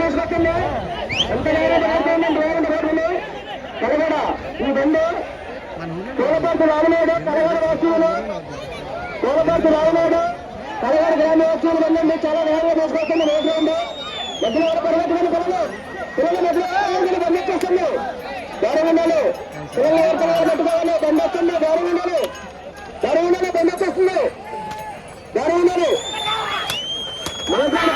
తీసుకొచ్చింది కలగడ ఈ బండి పూలపర్తి రామనాయుడు కలగడ వాసులు పూలపర్తి రామనాయుడు కలగడ గ్రామ వాసులు బండి చాలా వేగంగా తీసుకొస్తుంది రోడ్డు ఉంది మధ్యలో పరిగెత్తుకుని పిల్లలు మధ్యలో బండి వచ్చేస్తుంది దారి ఉండాలి పిల్లలు ఎవరికైనా పెట్టుకోవాలి బండి వస్తుంది దారి ఉండాలి బండి వచ్చేస్తుంది దారి ఉండాలి మనసారి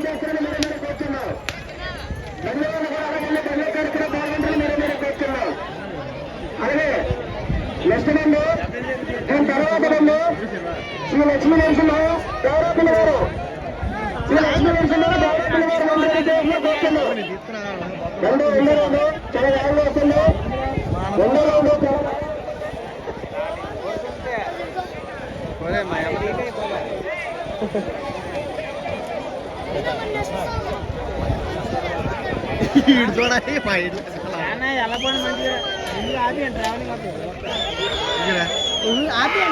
చేసుకుని అలాగే నెక్స్ట్ బండి దీని తర్వాత బండి శ్రీ లక్ష్మీ నరసింహ గౌరవపల్లి గారు శ్రీ లక్ష్మీ నరసింహ గౌరవపల్లి గారు కూర్చున్నారు రెండో రౌండ్ చాలా వేగంగా వస్తుంది రెండో రౌండ్ చూడాలి మా ఇల్లు ఎలా పోయిన మంచిగా ఆపి ట్రావెలింగ్ ఆపి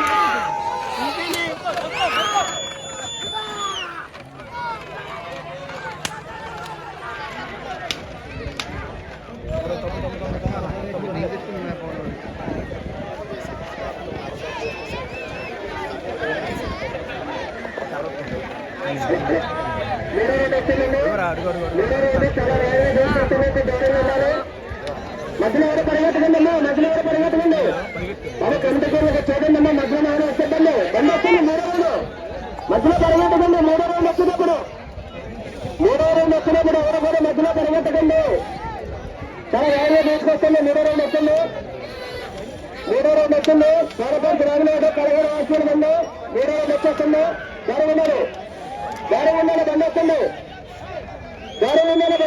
మధ్యలో ఎవరు పరిగెత్తకండమ్మా మధ్యలో ఎవరు పరిగెత్తకండి మరి కమిటీకి చూడండి అమ్మా మధ్యలో ఎవరు వచ్చేద్దండి బండి వస్తుంది మూడో రౌండ్ మధ్యలో పరిగెత్తకండి మూడో రౌండ్ వచ్చినప్పుడు ఎవరు కూడా మధ్యలో పరిగెత్తకండి చాలా వేగంగా తీసుకొస్తుంది మూడో రౌండ్ వచ్చింది సోరపంచి రామనాయుడు కలగడ వాసులు బండి మూడో రౌండ్ వచ్చేస్తుంది దారి ఉండాలి బండి వస్తుంది దారి ఉండాలి